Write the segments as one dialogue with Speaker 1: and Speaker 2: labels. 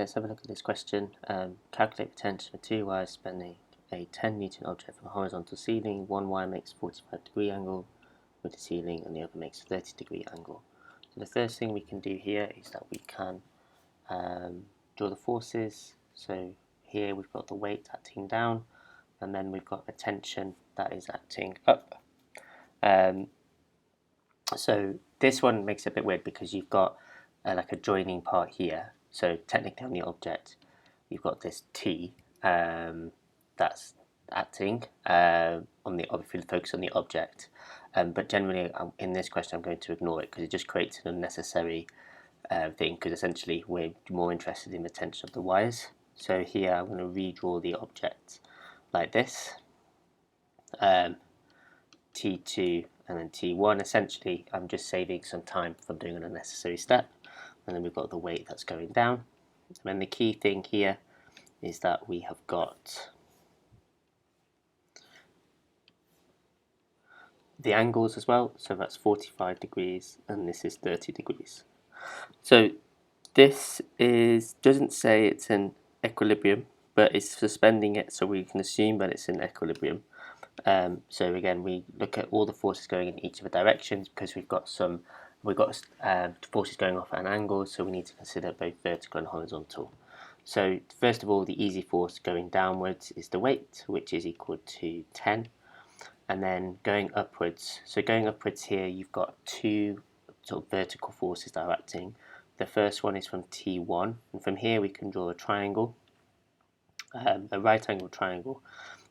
Speaker 1: Let's have a look at this question. Calculate the tension of two wires spanning a 10 Newton object from a horizontal ceiling. One wire makes a 45-degree angle with the ceiling and the other makes a 30-degree angle. So the first thing we can do here is that we can draw the forces. So here we've got the weight acting down, and then we've got the tension that is acting up. So this one makes it a bit weird because you've got like a joining part here. So technically on the object you've got this T that's acting on the, if we focus on the object, but generally in this question I'm going to ignore it because it just creates an unnecessary thing, because essentially we're more interested in the tension of the wires. So here I'm going to redraw the object like this, T2 and then T1. Essentially I'm just saving some time from doing an unnecessary step, and then we've got the weight that's going down. And then the key thing here is that we have got the angles as well, so that's 45 degrees and this is 30 degrees. So this doesn't say it's in equilibrium, but it's suspending it, so we can assume that it's in equilibrium. So again, we look at all the forces going in each of the directions because we've got forces going off at an angle, so we need to consider both vertical and horizontal. So first of all, the easy force going downwards is the weight, which is equal to 10, and then going upwards. So going upwards here, you've got two sort of vertical forces that are acting. The first one is from T1, and from here we can draw a triangle, a right angle triangle,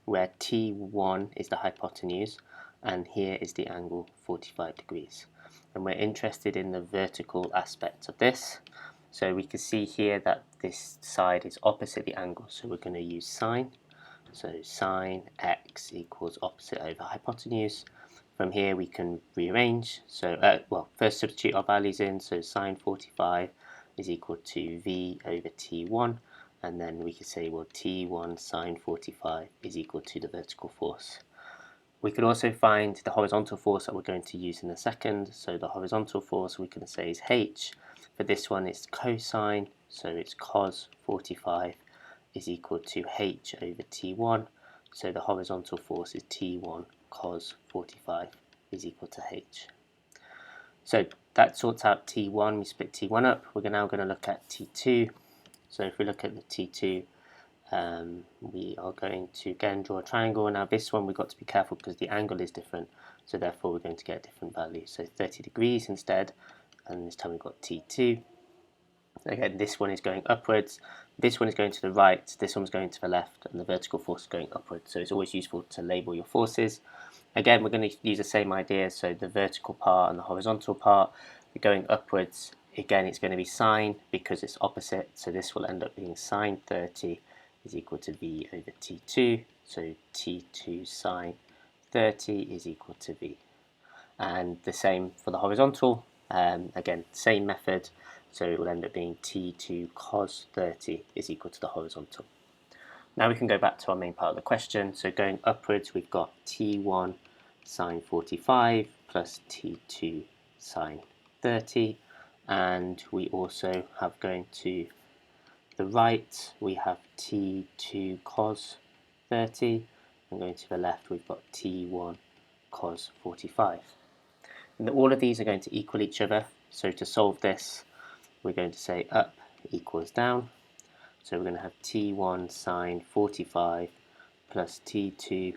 Speaker 1: where T1 is the hypotenuse and here is the angle 45 degrees. And we're interested in the vertical aspect of this. So we can see here that this side is opposite the angle, so we're going to use sine. So sine x equals opposite over hypotenuse. From here we can rearrange. So first substitute our values in. So sine 45 is equal to v over t1, and then we can say, well, t1 sine 45 is equal to the vertical force. We could also find the horizontal force that we're going to use in a second. So the horizontal force we can say is h. For this one it's cosine, so it's cos 45 is equal to h over t1. So the horizontal force is t1 cos 45 is equal to h. So that sorts out t1. We split t1 up. We're now going to look at t2. So if we look at the T2, we are going to again draw a triangle. Now this one we've got to be careful because the angle is different, so therefore we're going to get a different value. So 30 degrees instead, and this time we've got T2. Again, this one is going upwards, this one is going to the right, this one's going to the left, and the vertical force is going upwards. So it's always useful to label your forces. Again, we're going to use the same idea, so the vertical part and the horizontal part are going upwards. Again, it's going to be sine because it's opposite, so this will end up being sine 30 is equal to v over t2, so t2 sine 30 is equal to v. And the same for the horizontal, again, same method, so it will end up being t2 cos 30 is equal to the horizontal. Now we can go back to our main part of the question. So going upwards, we've got t1 sine 45 plus t2 sine 30, and we also have going to the right, we have t2 cos 30, and going to the left we've got t1 cos 45. And all of these are going to equal each other, so to solve this we're going to say up equals down. So we're going to have t1 sine 45 plus t2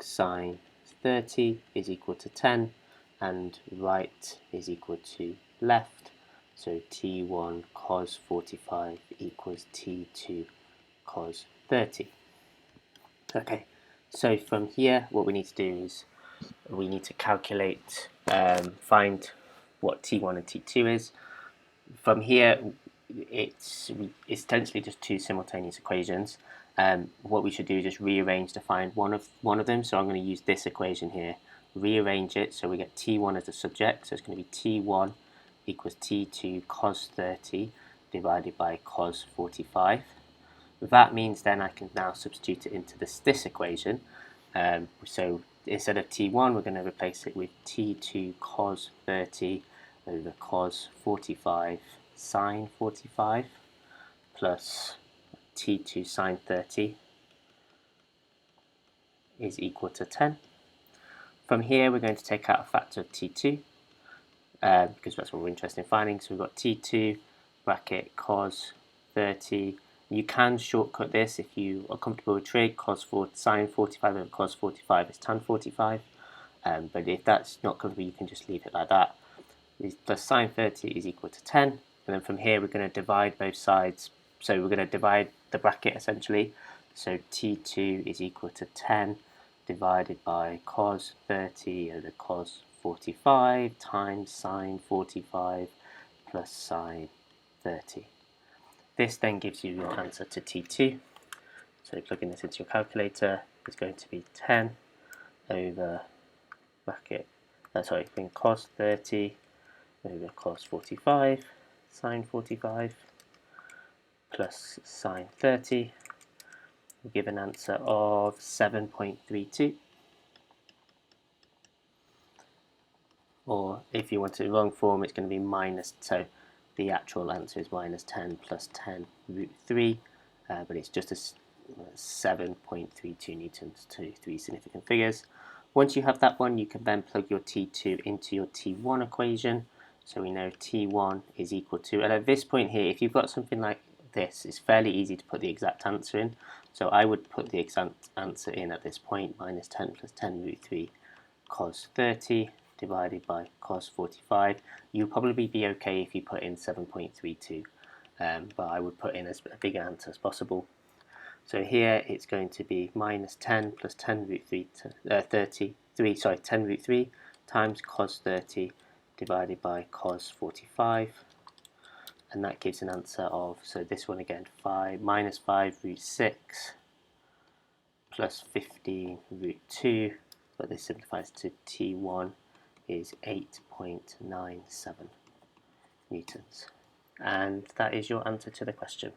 Speaker 1: sine 30 is equal to 10, and right is equal to left. So t1 cos 45 equals t2 cos 30. Okay, so from here what we need to do is we need to calculate, find what t1 and t2 is. From here it's essentially just two simultaneous equations. What we should do is just rearrange to find one of them. So I'm going to use this equation here, rearrange it so we get t1 as the subject, so it's going to be t1 equals t2 cos 30 divided by cos 45. That means then I can now substitute it into this equation. So instead of t1 we're going to replace it with t2 cos 30 over cos 45 sine 45 plus t2 sine 30 is equal to 10. From here we're going to take out a factor of t2 because that's what we're interested in finding. So we've got t2 bracket cos 30. You can shortcut this if you are comfortable with trig. Sine 45 over cos 45 is tan 45. But if that's not comfortable, you can just leave it like that. Plus sine 30 is equal to 10. And then from here we're going to divide both sides. So we're going to divide the bracket essentially. So t2 is equal to 10 divided by cos 30 over cos 45 times sine 45 plus sine 30. This then gives you your answer to t2. So plugging this into your calculator is going to be 10 over cos 30 over cos 45 sine 45 plus sine 30 will give an answer of 7.32. Or if you want it in long form, it's going to be minus, so the actual answer is minus 10 plus 10 root 3, but it's just a 7.32 newtons to 3 significant figures. Once you have that one, you can then plug your T2 into your T1 equation. So we know T1 is equal to, and at this point here, if you've got something like this, it's fairly easy to put the exact answer in. So I would put the exact answer in at this point, minus 10 plus 10 root 3 cos 30 divided by cos 45. You'll probably be okay if you put in 7.32, but I would put in as big an answer as possible. So here it's going to be minus 10 plus 10 root 3 to, 10 root 3 times cos 30 divided by cos 45, and that gives an answer of, so this one again, minus 5 root 6 plus 15 root 2, but this simplifies to T1 is 8.97 newtons. And that is your answer to the question.